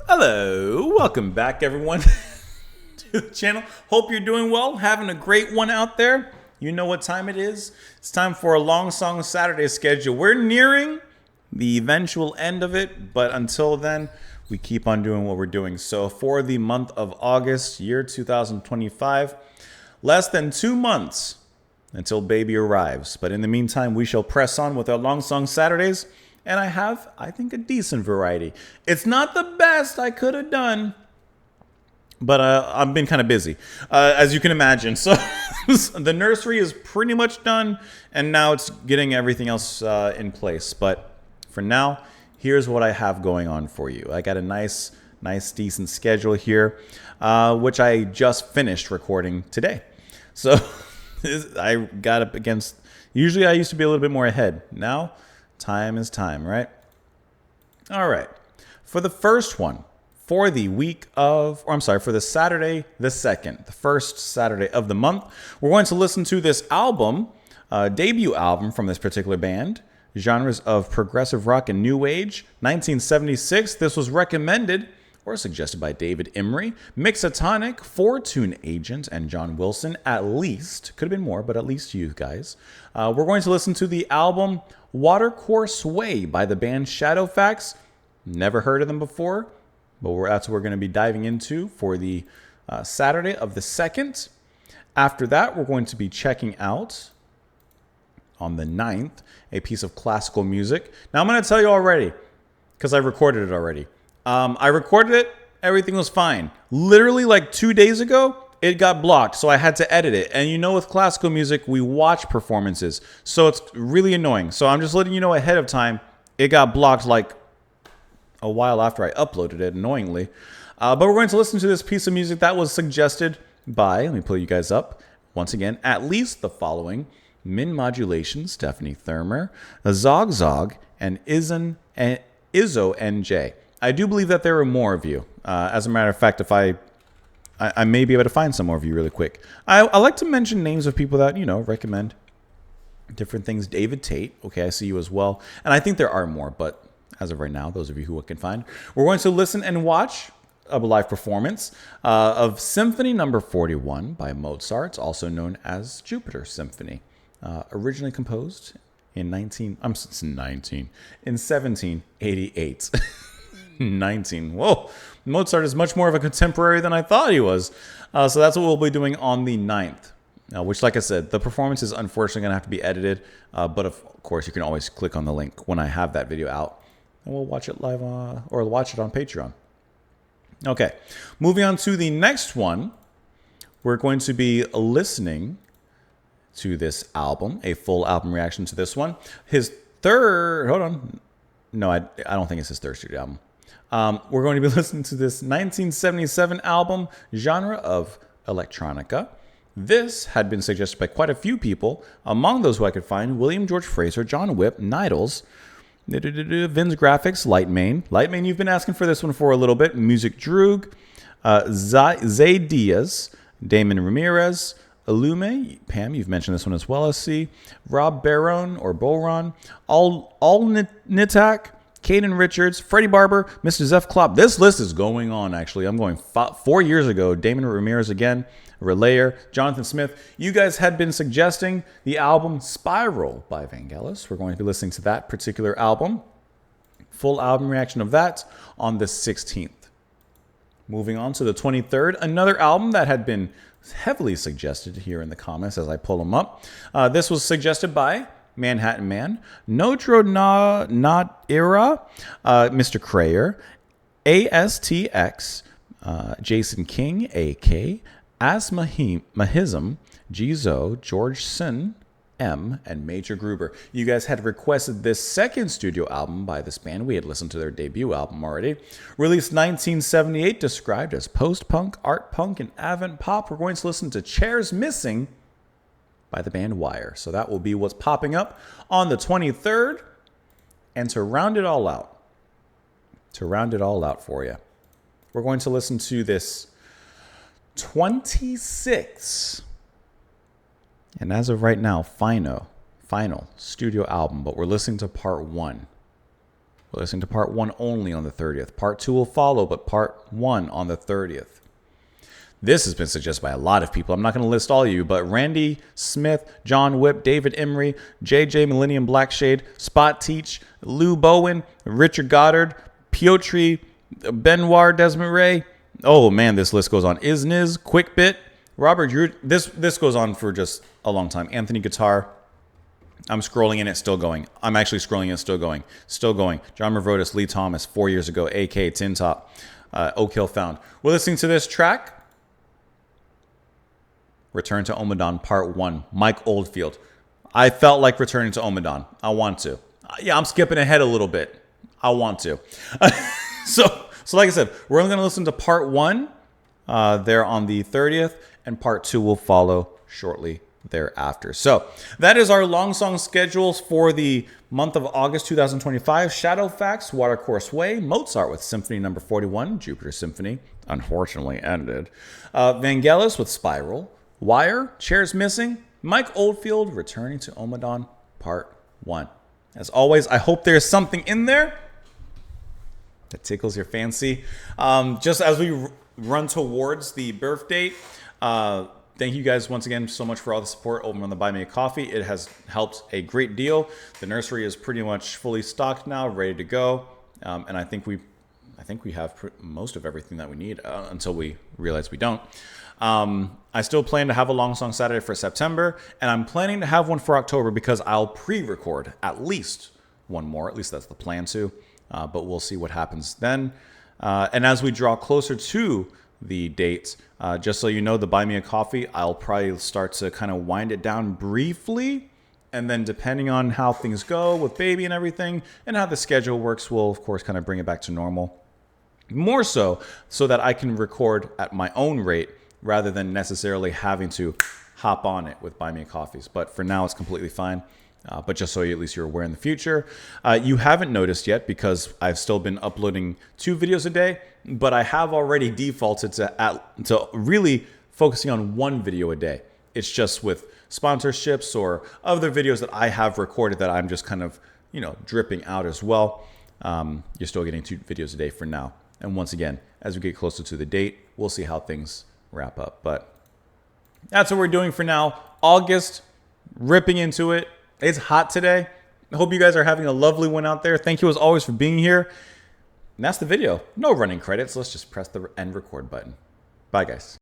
Hello, welcome back everyone to the channel. Hope you're doing well, having a great one out there. You know what time it is. It's time for a Long Song Saturday schedule. We're nearing the eventual end of it, but until then, we keep on doing what we're doing. So for the month of August, year 2025, less than 2 months until baby arrives. But in the meantime, we shall press on with our Long Song Saturdays. And I have, I think, a decent variety. It's not the best I could have done, but I've been kind of busy, as you can imagine. So the nursery is pretty much done, and now it's getting everything else in place. But for now, here's what I have going on for you. I got a nice, decent schedule here, which I just finished recording today. So I got up against, usually I used to be a little bit more ahead. Now, time is time, right? All right. For the first one, for the week of, or I'm sorry, for the Saturday the 2nd, the first Saturday of the month, we're going to listen to this album, debut album from this particular band, genres of progressive rock and new age, 1976. This was recommended or suggested by David Emery, Mixatonic, Four-Tune Agent, and John Wilson, at least. Could have been more, but at least you guys. We're going to listen to the album Watercourse Way by the band Shadowfax. Never heard of them before, but that's what we're going to be diving into for the Saturday of the 2nd. After that, we're going to be checking out, on the 9th, a piece of classical music. Now, I'm going to tell you already, because I recorded it already. I recorded it. Everything was fine. Literally like 2 days ago, it got blocked. So I had to edit it. And you know, with classical music, we watch performances. So it's really annoying. So I'm just letting you know ahead of time. It got blocked like a while after I uploaded it, annoyingly. But we're going to listen to this piece of music that was suggested by, let me pull you guys up once again, at least the following: Min Modulation, Stephanie Thurmer, Zog Zog, and Izzo NJ. I do believe that there are more of you. As a matter of fact, if I may be able to find some more of you really quick. I like to mention names of people that, you know, recommend different things. David Tate. Okay, I see you as well. And I think there are more, but as of right now, those of you who can find, we're going to listen and watch a live performance of Symphony Number 41 by Mozart, also known as Jupiter Symphony. Originally composed in 1788. 19. Whoa. Mozart is much more of a contemporary than I thought he was. So that's what we'll be doing on the 9th. Which, like I said, the performance is unfortunately going to have to be edited. But of course, you can always click on the link when I have that video out. And we'll watch it live or watch it on Patreon. Okay. Moving on to the next one. We're going to be listening to this album, a full album reaction to this one. His third, hold on. No, I don't think it's his third studio album. We're going to be listening to this 1977 album, genre of electronica. This had been suggested by quite a few people. Among those who I could find, William George Fraser, John Whip, Nidals, Vin's Graphics, Lightmane. Lightmane, you've been asking for this one for a little bit. Music Droog, Zay Diaz, Damon Ramirez, Illume, Pam, you've mentioned this one as well, I see. Rob Baron or Boron, All Nitak, Caden Richards, Freddie Barber, Mr. Zeph Klopp. This list is going on, actually. I'm going 4 years ago. Damon Ramirez again, Relayer, Jonathan Smith. You guys had been suggesting the album Spiral by Vanelis. We're going to be listening to that particular album. Full album reaction of that on the 16th. Moving on to the 23rd, another album that had been heavily suggested here in the comments as I pull them up. This was suggested by Manhattan Man, Notro Not Era, Mr. Crayer, ASTX, Jason King, AK, Asmahism, Jizo, George Sin, M, and Major Gruber. You guys had requested this second studio album by this band. We had listened to their debut album already. Released 1978, described as post-punk, art punk, and avant pop. We're going to listen to Chairs Missing by the band Wire. So that will be what's popping up on the 23rd. And to round it all out for you, we're going to listen to this 26, and as of right now, final studio album, but we're listening to part 1 We're listening to part 1 only on the 30th. Part 2 will follow, but part 1 on the 30th. This has been suggested by a lot of people. I'm not going to list all of you, but Randy Smith, John Whip, David Emery, JJ Millennium Blackshade, Spot Teach, Lou Bowen, Richard Goddard, Piotr Benoit, Desmond Ray. Oh man, this list goes on. Isniz, Quickbit, Robert. This goes on for just a long time. Anthony Guitar. I'm scrolling in it, still going. I'm actually scrolling in it, still going. Still going. John Mavrodis, Lee Thomas, 4 years ago. AK, Tin Top, Oak Hill Found. We're listening to this track. Return to Omadon Part 1. Mike Oldfield. I felt like returning to Omadon. I want to. Yeah, I'm skipping ahead a little bit. I want to. So like I said, we're only going to listen to Part 1 there on the 30th, and Part 2 will follow shortly thereafter. So that is our long song schedules for the month of August 2025. Shadowfax, Watercourse Way, Mozart with Symphony Number 41, Jupiter Symphony, unfortunately ended. Vanelis with Spiral, Wire, Chairs Missing, Mike Oldfield, Returning to Omadon Part 1. As always, I hope there's something in there that tickles your fancy. Just as we run towards the birth date, thank you guys once again so much for all the support over on the Buy Me a Coffee. It has helped a great deal. The nursery is pretty much fully stocked now, ready to go, and I think we have most of everything that we need until we realize we don't. I still plan to have a long song Saturday for September, and I'm planning to have one for October because I'll pre-record at least one more. At least that's the plan to, but we'll see what happens then. And as we draw closer to the date, just so you know, the Buy Me a Coffee, I'll probably start to kind of wind it down briefly. And then depending on how things go with baby and everything and how the schedule works, we'll, of course, kind of bring it back to normal. More so that I can record at my own rate rather than necessarily having to hop on it with Buy Me a Coffees. But for now, it's completely fine. But just so at least you're aware in the future. You haven't noticed yet because I've still been uploading 2 videos a day, but I have already defaulted to really focusing on 1 video a day. It's just with sponsorships or other videos that I have recorded that I'm just kind of, dripping out as well. You're still getting 2 videos a day for now. And once again, as we get closer to the date, we'll see how things wrap up. But that's what we're doing for now. August, ripping into it. It's hot today. I hope you guys are having a lovely one out there. Thank you as always for being here. And that's the video. No running credits. Let's just press the end record button. Bye, guys.